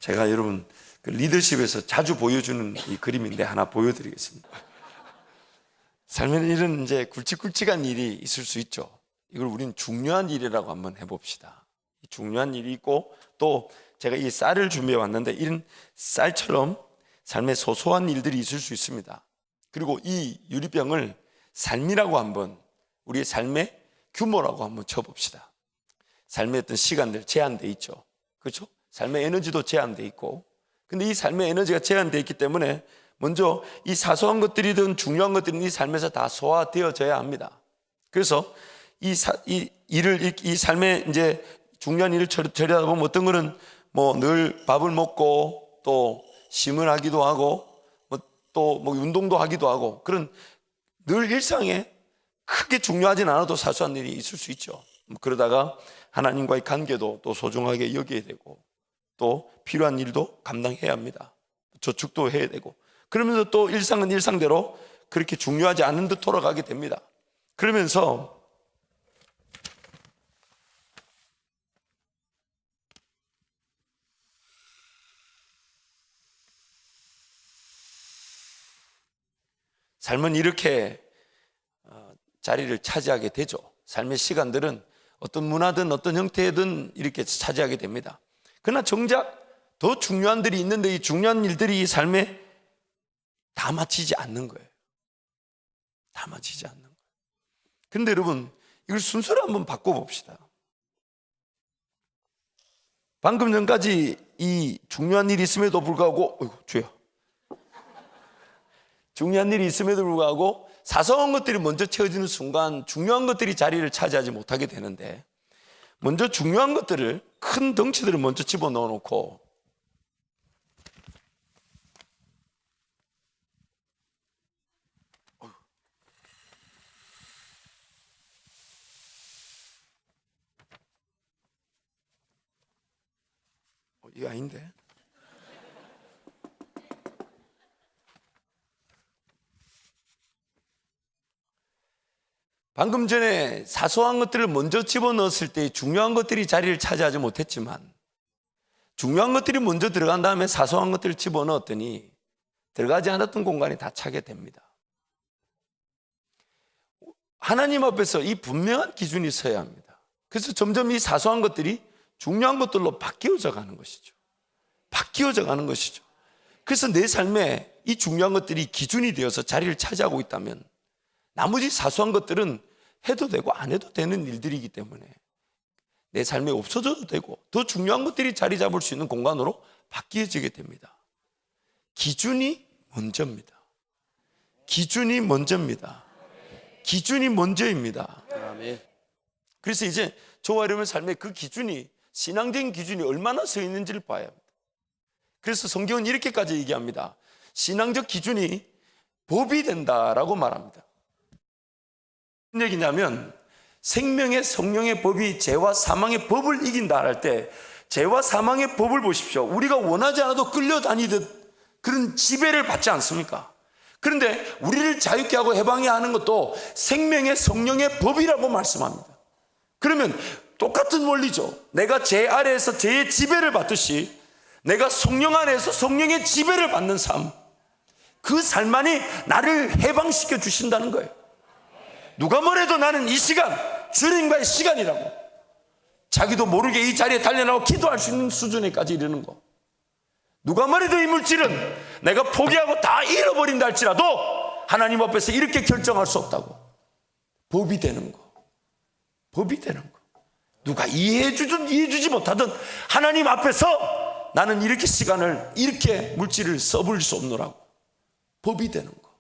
제가 여러분 그 리더십에서 자주 보여주는 이 그림인데 하나 보여드리겠습니다. 삶에는 이런 이제 굵직굵직한 일이 있을 수 있죠. 이걸 우리는 중요한 일이라고 한번 해봅시다. 중요한 일이 있고, 또 제가 이 쌀을 준비해 왔는데 이런 쌀처럼 삶의 소소한 일들이 있을 수 있습니다. 그리고 이 유리병을 삶이라고 한번, 우리의 삶의 규모라고 한번 쳐봅시다. 삶의 어떤 시간들 제한되어 있죠. 그렇죠? 삶의 에너지도 제한되어 있고, 근데 이 삶의 에너지가 제한되어 있기 때문에 먼저 이 사소한 것들이든 중요한 것들은 이 삶에서 다 소화되어져야 합니다. 그래서 이 삶의 이제 중요한 일을 처리하다 보면 어떤 거는 뭐 늘 밥을 먹고 또 심을 하기도 하고 또 운동도 하기도 하고, 그런 늘 일상에 크게 중요하진 않아도 사소한 일이 있을 수 있죠. 그러다가 하나님과의 관계도 또 소중하게 여겨야 되고, 또 필요한 일도 감당해야 합니다. 저축도 해야 되고, 그러면서 또 일상은 일상대로 그렇게 중요하지 않은 듯 돌아가게 됩니다. 그러면서 삶은 이렇게 자리를 차지하게 되죠. 삶의 시간들은 어떤 문화든 어떤 형태든 이렇게 차지하게 됩니다. 그러나 정작 더 중요한 일이 있는데 이 중요한 일들이 이 삶에 다 맞히지 않는 거예요. 다 맞히지 않는 거예요. 그런데 여러분, 이걸 순서를 한번 바꿔봅시다. 방금 전까지 이 중요한 일이 있음에도 불구하고, 주여, 중요한 일이 있음에도 불구하고 사소한 것들이 먼저 채워지는 순간 중요한 것들이 자리를 차지하지 못하게 되는데, 먼저 중요한 것들을, 큰 덩치들을 먼저 집어넣어 놓고 이거 아닌데? 방금 전에 사소한 것들을 먼저 집어넣었을 때 중요한 것들이 자리를 차지하지 못했지만, 중요한 것들이 먼저 들어간 다음에 사소한 것들을 집어넣었더니 들어가지 않았던 공간이 다 차게 됩니다. 하나님 앞에서 이 분명한 기준이 서야 합니다. 그래서 점점 이 사소한 것들이 중요한 것들로 바뀌어져 가는 것이죠. 바뀌어져 가는 것이죠. 그래서 내 삶에 이 중요한 것들이 기준이 되어서 자리를 차지하고 있다면 나머지 사소한 것들은 해도 되고 안 해도 되는 일들이기 때문에 내 삶에 없어져도 되고 더 중요한 것들이 자리 잡을 수 있는 공간으로 바뀌어지게 됩니다. 기준이 먼저입니다. 기준이 먼저입니다. 기준이 먼저입니다. 그래서 이제 저와 여러분의 삶에 그 기준이, 신앙적인 기준이 얼마나 서 있는지를 봐야 합니다. 그래서 성경은 이렇게까지 얘기합니다. 신앙적 기준이 법이 된다라고 말합니다. 무슨 얘기냐면, 생명의 성령의 법이 죄와 사망의 법을 이긴다 할 때, 죄와 사망의 법을 보십시오. 우리가 원하지 않아도 끌려다니듯 그런 지배를 받지 않습니까? 그런데 우리를 자유케 하고 해방해 하는 것도 생명의 성령의 법이라고 말씀합니다. 그러면 똑같은 원리죠. 내가 죄 아래에서 죄의 지배를 받듯이 내가 성령 안에서 성령의 지배를 받는 삶, 그 삶만이 나를 해방시켜 주신다는 거예요. 누가 뭐래도 나는 이 시간 주님과의 시간이라고, 자기도 모르게 이 자리에 달려나와 기도할 수 있는 수준에까지 이르는 거. 누가 뭐래도 이 물질은 내가 포기하고 다 잃어버린다 할지라도 하나님 앞에서 이렇게 결정할 수 없다고. 법이 되는 거. 법이 되는 거. 누가 이해해주든 이해해주지 못하든 하나님 앞에서 나는 이렇게 시간을, 이렇게 물질을 써버릴 수 없노라고. 법이 되는 거.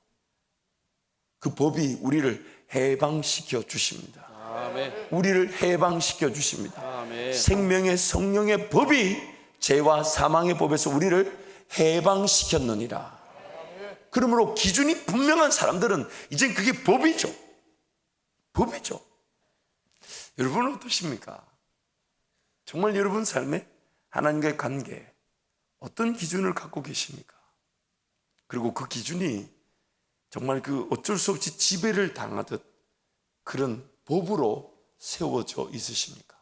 그 법이 우리를 해방시켜 주십니다. 아멘. 우리를 해방시켜 주십니다. 아멘. 생명의 성령의 법이 죄와 사망의 법에서 우리를 해방시켰느니라. 그러므로 기준이 분명한 사람들은 이젠 그게 법이죠. 법이죠. 여러분은 어떠십니까? 정말 여러분 삶에 하나님과의 관계에 어떤 기준을 갖고 계십니까? 그리고 그 기준이 정말 그 어쩔 수 없이 지배를 당하듯 그런 법으로 세워져 있으십니까?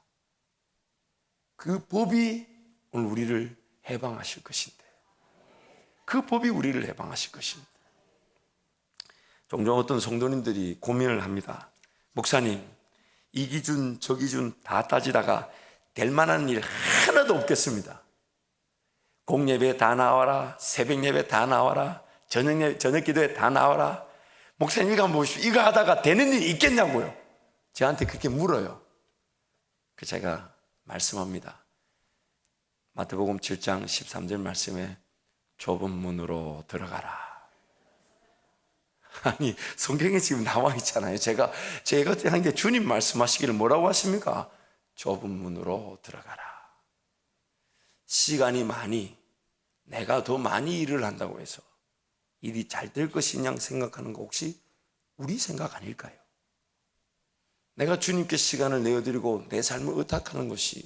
그 법이 오늘 우리를 해방하실 것인데, 그 법이 우리를 해방하실 것입니다. 종종 어떤 성도님들이 고민을 합니다. 목사님, 이 기준 저 기준 다 따지다가 될 만한 일 하나도 없겠습니다. 공예배 다 나와라, 새벽 예배 다 나와라, 저녁 기도회 다 나와라. 목사님 이거 한번 보십시오. 이거 하다가 되는 일이 있겠냐고요. 저한테 그렇게 물어요. 그 제가 말씀합니다. 마태복음 7장 13절 말씀에 좁은 문으로 들어가라. 아니, 성경에 지금 나와 있잖아요. 제가 한 게 주님 말씀하시기를 뭐라고 하십니까? 좁은 문으로 들어가라. 시간이 많이, 내가 더 많이 일을 한다고 해서 일이 잘 될 것이냐 생각하는 거 혹시 우리 생각 아닐까요? 내가 주님께 시간을 내어드리고 내 삶을 의탁하는 것이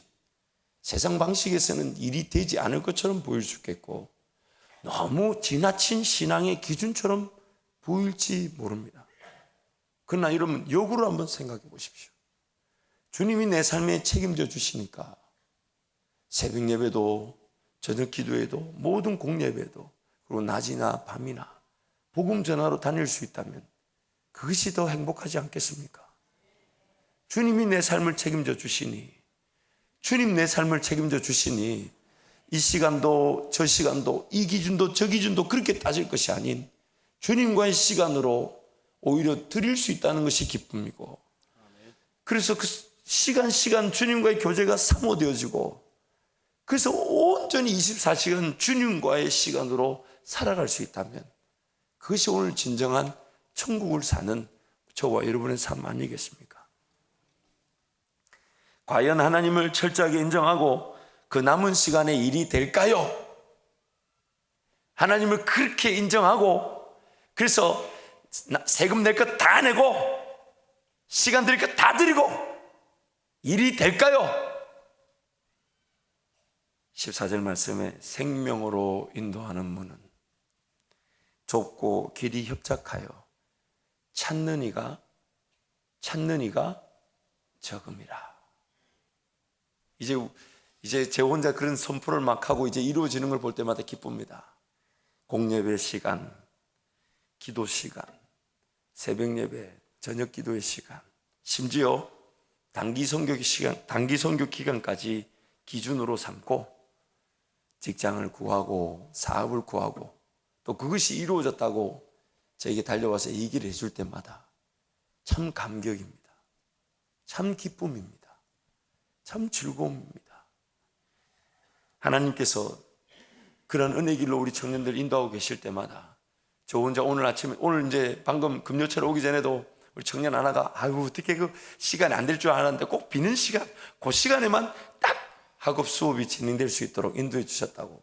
세상 방식에서는 일이 되지 않을 것처럼 보일 수 있겠고, 너무 지나친 신앙의 기준처럼 보일지 모릅니다. 그러나 여러분, 역으로 한번 생각해 보십시오. 주님이 내 삶에 책임져 주시니까 새벽 예배도, 저녁 기도회도, 모든 공예배도, 그리고 낮이나 밤이나 복음 전하러 다닐 수 있다면 그것이 더 행복하지 않겠습니까? 주님이 내 삶을 책임져 주시니, 주님 내 삶을 책임져 주시니 이 시간도 저 시간도 이 기준도 저 기준도 그렇게 따질 것이 아닌 주님과의 시간으로 오히려 드릴 수 있다는 것이 기쁨이고, 그래서 그 시간 주님과의 교제가 사모되어지고, 그래서 온전히 24시간 주님과의 시간으로 살아갈 수 있다면 그것이 오늘 진정한 천국을 사는 저와 여러분의 삶 아니겠습니까? 과연 하나님을 철저하게 인정하고 그 남은 시간에 일이 될까요? 하나님을 그렇게 인정하고, 그래서 세금 낼 것 다 내고 시간 드릴 것 다 드리고 일이 될까요? 14절 말씀에 생명으로 인도하는 문은 좁고 길이 협착하여 찾는 이가 적음이라. 이제 제 혼자 그런 선포를 막 하고 이제 이루어지는 걸 볼 때마다 기쁩니다. 공예배 시간, 기도 시간, 새벽 예배, 저녁 기도의 시간, 심지어 단기 선교 기간까지 기준으로 삼고 직장을 구하고 사업을 구하고 또 그것이 이루어졌다고 저에게 달려와서 얘기를 해줄 때마다 참 감격입니다. 참 기쁨입니다. 참 즐거움입니다. 하나님께서 그런 은혜 길로 우리 청년들 인도하고 계실 때마다 저 혼자 오늘 이제 방금 금요철 오기 전에도 우리 청년 하나가 어떻게 그 시간이 안 될 줄 알았는데 꼭 비는 시간, 그 시간에만 딱 학업 수업이 진행될 수 있도록 인도해 주셨다고.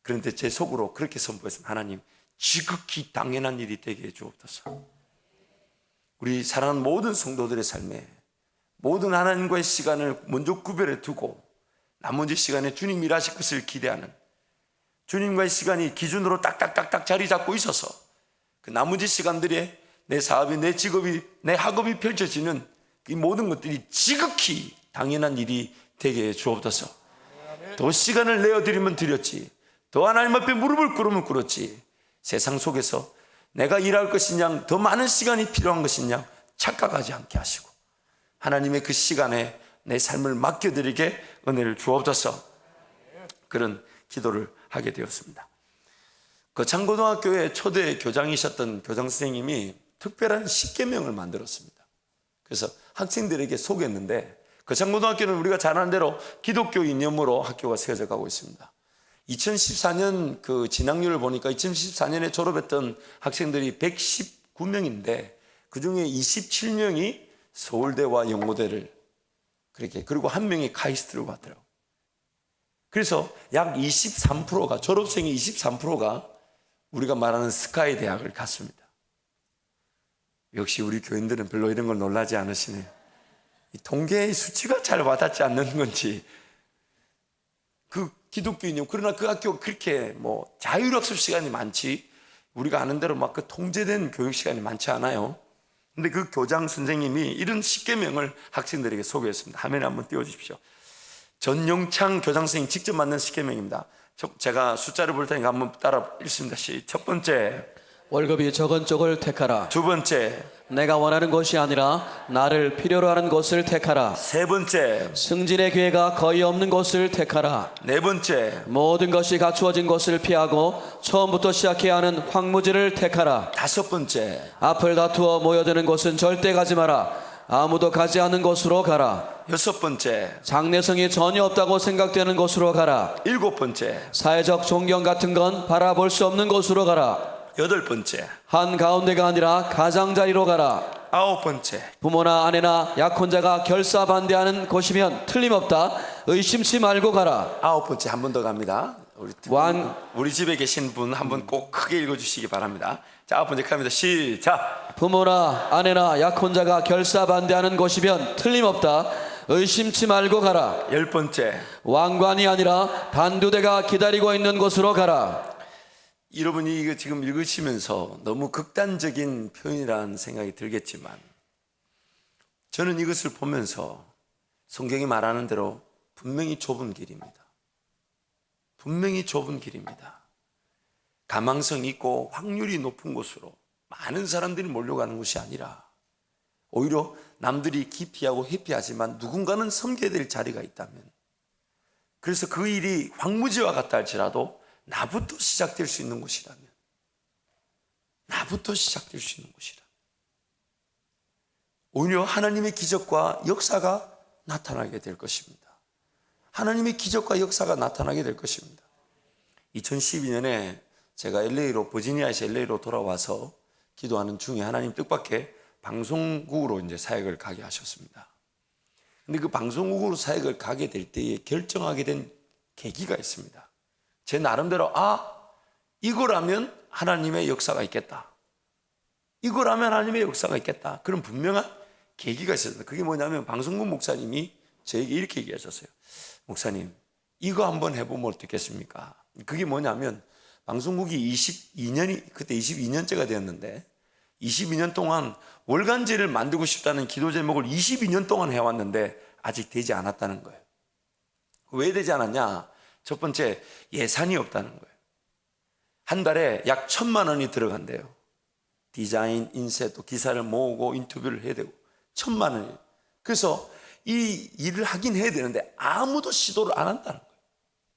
그런데 제 속으로 그렇게 선포했습니다. 하나님, 지극히 당연한 일이 되게 해 주옵소서. 우리 사랑하는 모든 성도들의 삶에 모든 하나님과의 시간을 먼저 구별해 두고 나머지 시간에 주님 일하실 것을 기대하는, 주님과의 시간이 기준으로 딱딱딱딱 자리 잡고 있어서 그 나머지 시간들에 내 사업이, 내 직업이, 내 학업이 펼쳐지는 이 모든 것들이 지극히 당연한 일이 되게 해 주옵소서. 더 시간을 내어드리면 드렸지, 더 하나님 앞에 무릎을 꿇으면 꿇었지, 세상 속에서 내가 일할 것이냐, 더 많은 시간이 필요한 것이냐 착각하지 않게 하시고 하나님의 그 시간에 내 삶을 맡겨드리게 은혜를 주옵소서. 그런 기도를 하게 되었습니다. 거창고등학교의 초대 교장이셨던 교장 선생님이 특별한 십계명을 만들었습니다. 그래서 학생들에게 소개했는데, 거창고등학교는 우리가 잘 아는 대로 기독교 이념으로 학교가 세워져 가고 있습니다. 2014년 그 진학률을 보니까 2014년에 졸업했던 학생들이 119명인데 그 중에 27명이 서울대와 영모대를 그렇게, 그리고 한 명이 카이스트를 갔더라고요. 그래서 약 23%가, 졸업생의 23%가 우리가 말하는 스카이 대학을 갔습니다. 역시 우리 교인들은 별로 이런 걸 놀라지 않으시네요. 이 통계의 수치가 잘 와닿지 않는 건지, 그 기독교 이념, 그러나 그 학교가 그렇게 뭐 자율학습 시간이 많지, 우리가 아는 대로 막 그 통제된 교육 시간이 많지 않아요. 근데 그 교장 선생님이 이런 십계명을 학생들에게 소개했습니다. 화면에 한번 띄워주십시오. 전용창 교장 선생님 직접 만든 십계명입니다. 제가 숫자를 볼 테니까 한번 따라 읽습니다. 첫 번째, 월급이 적은 쪽을 택하라. 두 번째, 내가 원하는 것이 아니라 나를 필요로 하는 것을 택하라. 세 번째, 승진의 기회가 거의 없는 것을 택하라. 네 번째, 모든 것이 갖추어진 것을 피하고 처음부터 시작해야 하는 황무지를 택하라. 다섯 번째, 앞을 다투어 모여드는 곳은 절대 가지 마라. 아무도 가지 않는 곳으로 가라. 여섯 번째, 장래성이 전혀 없다고 생각되는 곳으로 가라. 일곱 번째, 사회적 존경 같은 건 바라볼 수 없는 곳으로 가라. 여덟 번째, 한가운데가 아니라 가장자리로 가라. 아홉 번째, 부모나 아내나 약혼자가 결사반대하는 곳이면 틀림없다. 의심치 말고 가라. 아홉 번째 한 번 더 갑니다. 왕 우리 집에 계신 분 한 번 꼭 크게 읽어주시기 바랍니다. 자, 아홉 번째 갑니다. 시작. 부모나 아내나 약혼자가 결사반대하는 곳이면 틀림없다. 의심치 말고 가라. 열 번째, 왕관이 아니라 단두대가 기다리고 있는 곳으로 가라. 여러분이 이거 지금 읽으시면서 너무 극단적인 표현이라는 생각이 들겠지만 저는 이것을 보면서 성경이 말하는 대로 분명히 좁은 길입니다. 분명히 좁은 길입니다. 가망성 있고 확률이 높은 곳으로 많은 사람들이 몰려가는 곳이 아니라 오히려 남들이 기피하고 회피하지만 누군가는 섬겨야 될 자리가 있다면, 그래서 그 일이 황무지와 같다 할지라도 나부터 시작될 수 있는 곳이라면, 나부터 시작될 수 있는 곳이라면 오히려 하나님의 기적과 역사가 나타나게 될 것입니다. 하나님의 기적과 역사가 나타나게 될 것입니다. 2012년에 제가 버지니아에서 LA로 돌아와서 기도하는 중에 하나님 뜻밖의 방송국으로 이제 사역을 가게 하셨습니다. 근데 그 방송국으로 사역을 가게 될 때에 결정하게 된 계기가 있습니다. 제 나름대로 이거라면 하나님의 역사가 있겠다. 이거라면 하나님의 역사가 있겠다. 그런 분명한 계기가 있었습니다. 그게 뭐냐면 방송국 목사님이 저에게 이렇게 얘기하셨어요. 목사님, 이거 한번 해보면 어떻겠습니까? 그게 뭐냐면 방송국이 22년이 그때 22년째가 되었는데 22년 동안 월간지를 만들고 싶다는 기도 제목을 22년 동안 해왔는데 아직 되지 않았다는 거예요. 왜 되지 않았냐? 첫 번째, 예산이 없다는 거예요. 한 달에 약 1,000만 원이 들어간대요. 디자인, 인쇄, 또 기사를 모으고 인터뷰를 해야 되고 1,000만 원이에요. 그래서 이 일을 하긴 해야 되는데 아무도 시도를 안 한다는 거예요.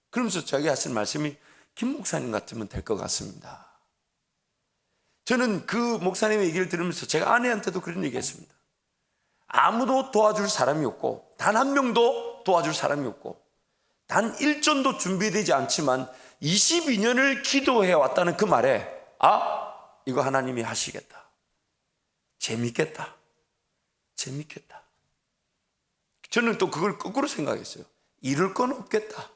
그러면서 저에게 하신 말씀이 김 목사님 같으면 될 것 같습니다. 저는 그 목사님의 얘기를 들으면서 제가 아내한테도 그런 얘기 했습니다. 아무도 도와줄 사람이 없고 단 한 명도 도와줄 사람이 없고 단 일전도 준비되지 않지만 22년을 기도해 왔다는 그 말에 이거 하나님이 하시겠다. 재밌겠다. 저는 또 그걸 거꾸로 생각했어요. 이럴 건 없겠다.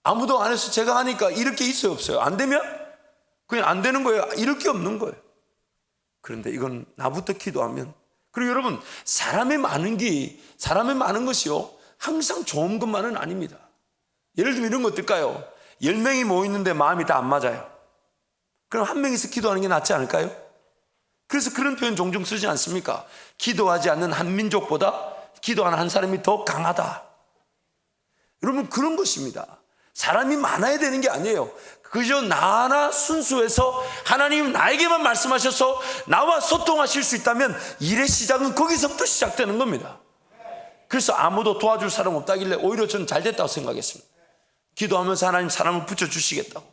아무도 안 해서 제가 하니까 이럴 게 있어요, 없어요? 안 되면 그냥 안 되는 거예요. 이럴 게 없는 거예요. 그런데 이건 나부터 기도하면, 그리고 여러분, 사람의 많은 것이요 항상 좋은 것만은 아닙니다. 예를 들면 이런 거 어떨까요? 10명이 모이는데 마음이 다 안 맞아요. 그럼 한 명이서 기도하는 게 낫지 않을까요? 그래서 그런 표현 종종 쓰지 않습니까? 기도하지 않는 한 민족보다 기도하는 한 사람이 더 강하다. 여러분, 그런 것입니다. 사람이 많아야 되는 게 아니에요. 그저 나 하나 순수해서 하나님 나에게만 말씀하셔서 나와 소통하실 수 있다면 일의 시작은 거기서부터 시작되는 겁니다. 그래서 아무도 도와줄 사람 없다길래 오히려 저는 잘 됐다고 생각했습니다. 기도하면서 하나님 사람을 붙여주시겠다고.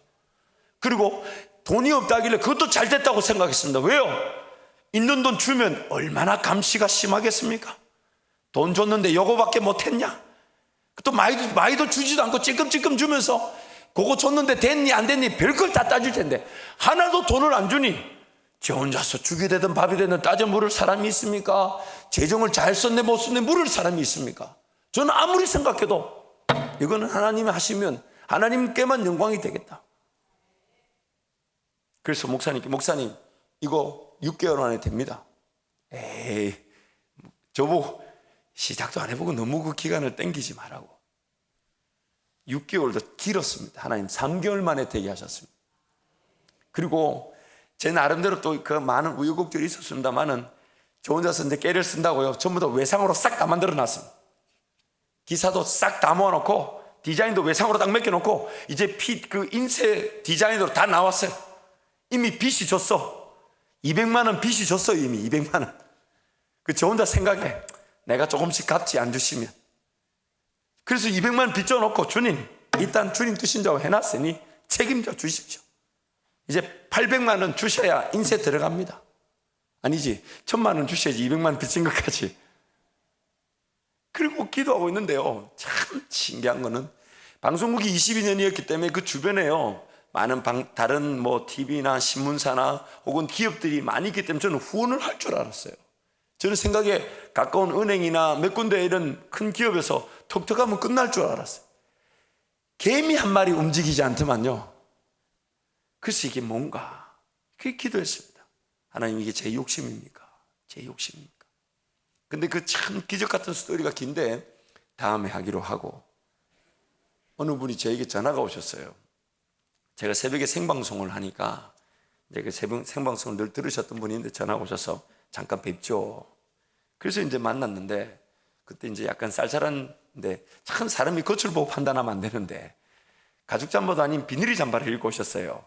그리고 돈이 없다길래 그것도 잘 됐다고 생각했습니다. 왜요? 있는 돈 주면 얼마나 감시가 심하겠습니까? 돈 줬는데 요거밖에 못했냐? 또 많이도 주지도 않고 찔끔찔끔 주면서 그거 줬는데 됐니 안 됐니 별걸 다 따질 텐데 하나도 돈을 안 주니 저 혼자서 죽이 되든 밥이 되든 따져 물을 사람이 있습니까? 재정을 잘 썼네 못 썼네 물을 사람이 있습니까? 저는 아무리 생각해도 이거는 하나님이 하시면 하나님께만 영광이 되겠다. 그래서 목사님 이거 6개월 안에 됩니다. 에이, 저보고 시작도 안 해보고 너무 그 기간을 땡기지 말라고. 6개월도 길었습니다. 하나님 3개월 만에 되게 하셨습니다. 그리고 제 나름대로 또 그 많은 우여곡절이 있었습니다만은 저 혼자서 이제 깨를 쓴다고요. 전부 다 외상으로 싹 다 만들어 놨습니다. 기사도 싹 다 모아놓고 디자인도 외상으로 딱 맡겨놓고 이제 그 인쇄 디자인으로 다 나왔어요. 이미 빚이 줬어. 200만 원 빚이 줬어요. 이미 200만 원. 저 혼자 생각해. 내가 조금씩 갚지 안 주시면. 그래서 200만 원 빚져놓고 주님, 일단 주님 뜻인다고 해놨으니 책임져 주십시오. 이제 800만 원 주셔야 인쇄 들어갑니다. 아니지, 1000만 원 주셔야지 200만 원 빚진 것까지. 그리고 기도하고 있는데요, 참 신기한 거는 방송국이 22년이었기 때문에 그 주변에요 많은 다른 TV나 신문사나 혹은 기업들이 많이 있기 때문에 저는 후원을 할 줄 알았어요. 저는 생각에 가까운 은행이나 몇 군데 이런 큰 기업에서 톡톡하면 끝날 줄 알았어요. 개미 한 마리 움직이지 않더만요. 그래서 이게 뭔가 그렇게 기도했습니다. 하나님, 이게 제 욕심입니까? 제 욕심입니까? 근데 그 참 기적 같은 스토리가 긴데 다음에 하기로 하고, 어느 분이 저에게 전화가 오셨어요. 제가 새벽에 생방송을 하니까 이제 그 생방송을 늘 들으셨던 분이 있는데 전화가 오셔서 잠깐 뵙죠. 그래서 이제 만났는데 그때 이제 약간 쌀쌀한데 참 사람이 겉을 보고 판단하면 안 되는데 가죽 잠바도 아닌 비닐 잠바를 입고 오셨어요.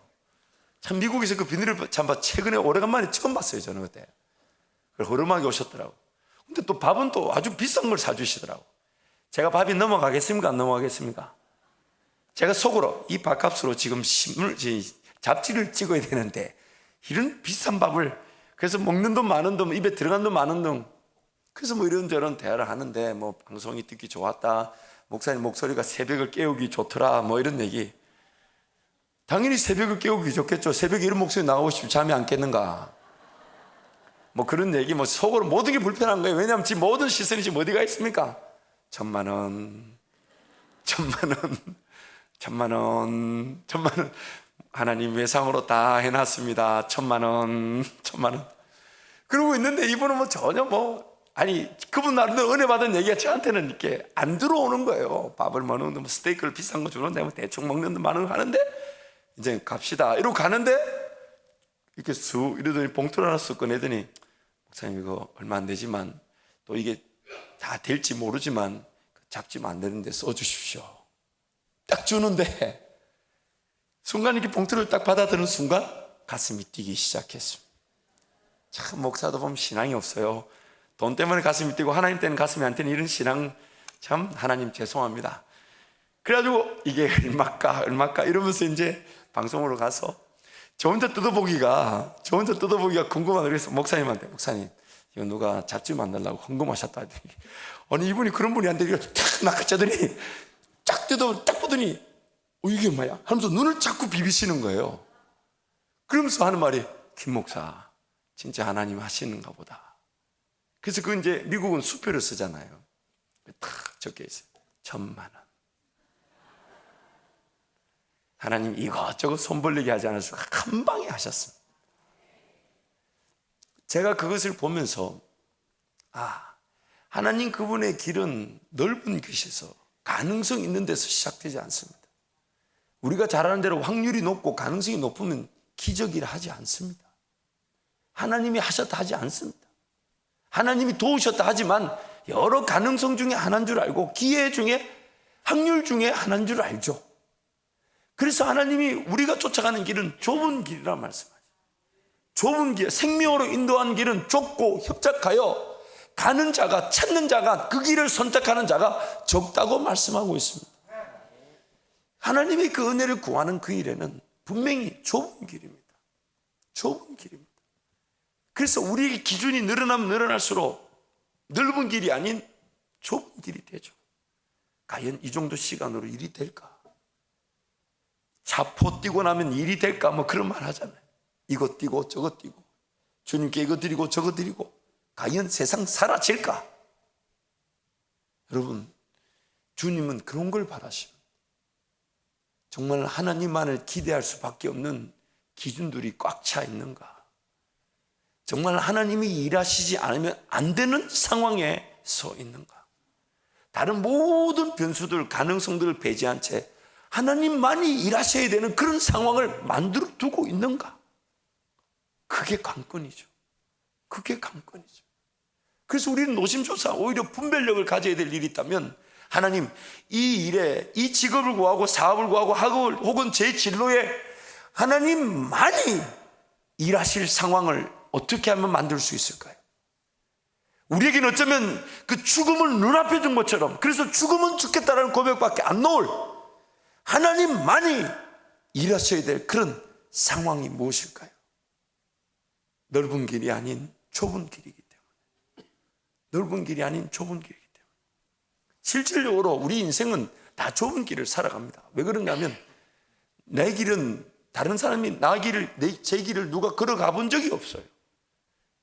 참 미국에서 그 비닐 잠바 최근에 오래간만에 처음 봤어요. 저는 그때. 그걸 허름하게 오셨더라고. 근데 또 밥은 또 아주 비싼 걸 사주시더라고. 제가 밥이 넘어가겠습니까? 안 넘어가겠습니까? 제가 속으로 이 밥값으로 지금 잡지를 찍어야 되는데 이런 비싼 밥을, 그래서 먹는 돈 많은 돈, 입에 들어간 돈 많은 돈, 그래서 이런저런 대화를 하는데 방송이 듣기 좋았다, 목사님 목소리가 새벽을 깨우기 좋더라, 이런 얘기. 당연히 새벽을 깨우기 좋겠죠. 새벽에 이런 목소리 나오고 싶으면 잠이 안 깼는가, 그런 얘기. 속으로 모든 게 불편한 거예요. 왜냐하면 지금 모든 시선이 지금 어디가 있습니까? 1000만 원, 1000만 원, 1000만 원, 1000만 원. 하나님 외상으로 다 해놨습니다. 1000만 원, 1000만 원. 그러고 있는데 이분은 전혀 아니, 그분 나름대로 은혜 받은 얘기가 저한테는 이렇게 안 들어오는 거예요. 밥을 먹는데 스테이크를 비싼 거 주는데 대충 먹는데 많은 거 하는데 이제 갑시다 이러고 가는데 이렇게 쑥 이러더니 봉투를 하나 쑥 꺼내더니, 목사님 이거 얼마 안 되지만 또 이게 다 될지 모르지만 잡지면 안 되는데 써주십시오. 딱 주는데 순간 이렇게 봉투를 딱 받아드는 순간 가슴이 뛰기 시작했습니다. 참 목사도 보면 신앙이 없어요. 돈 때문에 가슴이 뛰고 하나님 때문에 가슴이 안 뛰는 이런 신앙, 참 하나님 죄송합니다. 그래가지고 이게 얼마까 이러면서 이제 방송으로 가서 저 혼자 뜯어보기가 궁금하다. 그래서 목사님한테, 목사님 이거 누가 잡지 만들려고 헌금하셨다 하더니, 아니 이분이 그런 분이 안 되니까 탁 낚아채더니 딱 보더니 이게 뭐야 하면서 눈을 자꾸 비비시는 거예요. 그러면서 하는 말이, 김 목사 진짜 하나님 하시는가 보다. 그래서 그 이제 미국은 수표를 쓰잖아요. 탁 적혀 있어요. 1000만 원. 하나님 이것저것 손 벌리게 하지 않으시고 한 방에 하셨습니다. 제가 그것을 보면서 하나님 그분의 길은 넓은 곳에서 가능성 있는 데서 시작되지 않습니다. 우리가 잘 아는 대로 확률이 높고 가능성이 높으면 기적이라 하지 않습니다. 하나님이 하셨다 하지 않습니다. 하나님이 도우셨다 하지만 여러 가능성 중에 하나인 줄 알고 기회 중에, 확률 중에 하나인 줄 알죠. 그래서 하나님이 우리가 쫓아가는 길은 좁은 길이라 말씀하죠. 좁은 길, 생명으로 인도한 길은 좁고 협착하여 가는 자가, 찾는 자가, 그 길을 선택하는 자가 적다고 말씀하고 있습니다. 하나님의 그 은혜를 구하는 그 일에는 분명히 좁은 길입니다. 좁은 길입니다. 그래서 우리의 기준이 늘어나면 늘어날수록 넓은 길이 아닌 좁은 길이 되죠. 과연 이 정도 시간으로 일이 될까? 자포 뛰고 나면 일이 될까? 그런 말 하잖아요. 이거 뛰고 저거 뛰고 주님께 이거 드리고 저거 드리고 과연 세상 사라질까? 여러분, 주님은 그런 걸 바라십니다. 정말 하나님만을 기대할 수밖에 없는 기준들이 꽉 차 있는가? 정말 하나님이 일하시지 않으면 안 되는 상황에 서 있는가? 다른 모든 변수들, 가능성들을 배제한 채 하나님만이 일하셔야 되는 그런 상황을 만들어 두고 있는가? 그게 관건이죠. 그게 관건이죠. 그래서 우리는 노심초사 오히려 분별력을 가져야 될 일이 있다면 하나님, 이 일에, 이 직업을 구하고 사업을 구하고 학업을 혹은 제 진로에 하나님 많이 일하실 상황을 어떻게 하면 만들 수 있을까요? 우리에게는 어쩌면 그 죽음을 눈앞에 둔 것처럼, 그래서 죽으면 죽겠다라는 고백밖에 안 나올 하나님 많이 일하셔야 될 그런 상황이 무엇일까요? 넓은 길이 아닌 좁은 길이기 때문에. 넓은 길이 아닌 좁은 길이기 때문에. 실질적으로 우리 인생은 다 좁은 길을 살아갑니다. 왜 그러냐면 내 길은 다른 사람이 제 길을 누가 걸어가 본 적이 없어요.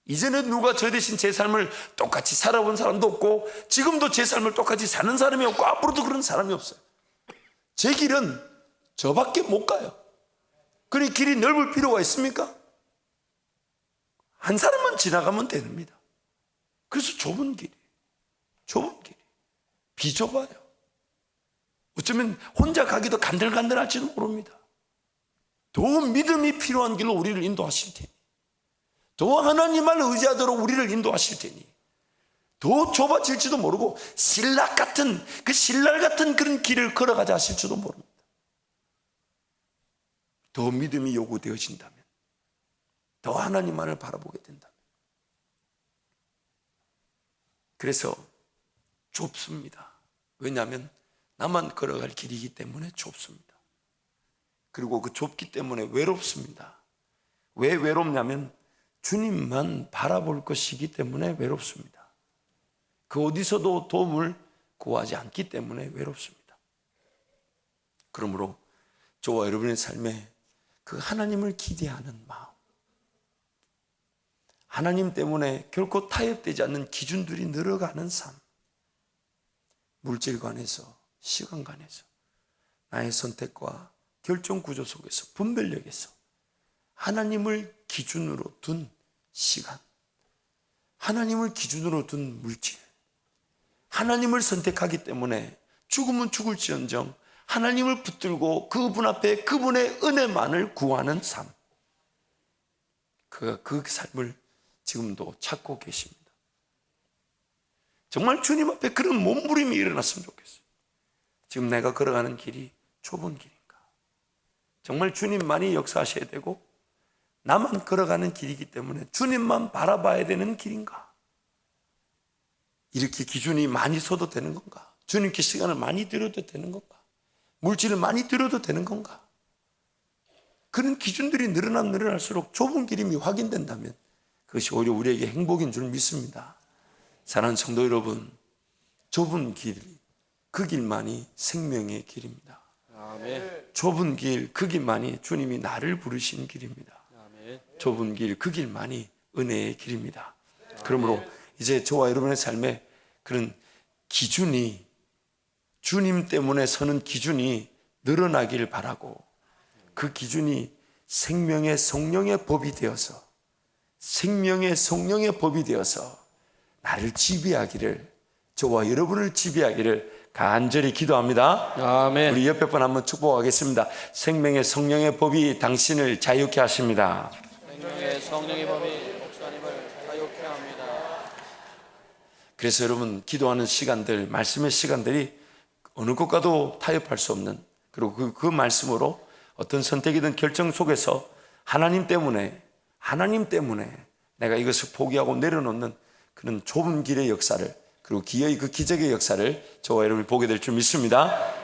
이제는 누가 저 대신 제 삶을 똑같이 살아본 사람도 없고 지금도 제 삶을 똑같이 사는 사람이 없고 앞으로도 그런 사람이 없어요. 제 길은 저밖에 못 가요. 그러니 길이 넓을 필요가 있습니까? 한 사람만 지나가면 됩니다. 그래서 좁은 길이 비좁아요. 어쩌면 혼자 가기도 간들간들할지도 모릅니다. 더 믿음이 필요한 길로 우리를 인도하실 테니, 더 하나님을 의지하도록 우리를 인도하실 테니, 더 좁아질지도 모르고 신랄 같은 그런 길을 걸어가자 하실지도 모릅니다. 더 믿음이 요구되어진다면, 더 하나님만을 바라보게 된다면. 그래서 좁습니다. 왜냐하면 나만 걸어갈 길이기 때문에 좁습니다. 그리고 그 좁기 때문에 외롭습니다. 왜 외롭냐면 주님만 바라볼 것이기 때문에 외롭습니다. 그 어디서도 도움을 구하지 않기 때문에 외롭습니다. 그러므로 저와 여러분의 삶에 그 하나님을 기대하는 마음, 하나님 때문에 결코 타협되지 않는 기준들이 늘어가는 삶, 물질관에서, 시간관에서, 나의 선택과 결정 구조 속에서, 분별력에서 하나님을 기준으로 둔 시간, 하나님을 기준으로 둔 물질, 하나님을 선택하기 때문에 죽으면 죽을지언정 하나님을 붙들고 그분 앞에 그분의 은혜만을 구하는 삶, 그가 그 삶을 지금도 찾고 계십니다. 정말 주님 앞에 그런 몸부림이 일어났으면 좋겠어요. 지금 내가 걸어가는 길이 좁은 길인가? 정말 주님만이 역사하셔야 되고 나만 걸어가는 길이기 때문에 주님만 바라봐야 되는 길인가? 이렇게 기준이 많이 서도 되는 건가? 주님께 시간을 많이 들여도 되는 건가? 물질을 많이 들여도 되는 건가? 그런 기준들이 늘어날수록 좁은 길임이 확인된다면 그것이 오히려 우리에게 행복인 줄 믿습니다. 사랑하는 성도 여러분, 좁은 길, 그 길만이 생명의 길입니다. 아멘. 좁은 길, 그 길만이 주님이 나를 부르신 길입니다. 아멘. 좁은 길, 그 길만이 은혜의 길입니다. 그러므로 이제 저와 여러분의 삶에 그런 기준이, 주님 때문에 서는 기준이 늘어나길 바라고, 그 기준이 생명의 성령의 법이 되어서, 생명의 성령의 법이 되어서 나를 지배하기를, 저와 여러분을 지배하기를 간절히 기도합니다. 아멘. 우리 옆에 분 한번 축복하겠습니다. 생명의 성령의 법이 당신을 자유케 하십니다. 생명의 성령의 법이 목사님을 자유케 합니다. 그래서 여러분, 기도하는 시간들, 말씀의 시간들이 어느 것과도 타협할 수 없는, 그리고 그 말씀으로 어떤 선택이든 결정 속에서 하나님 때문에 내가 이것을 포기하고 내려놓는 그런 좁은 길의 역사를, 그리고 기어이 그 기적의 역사를 저와 여러분이 보게 될 줄 믿습니다.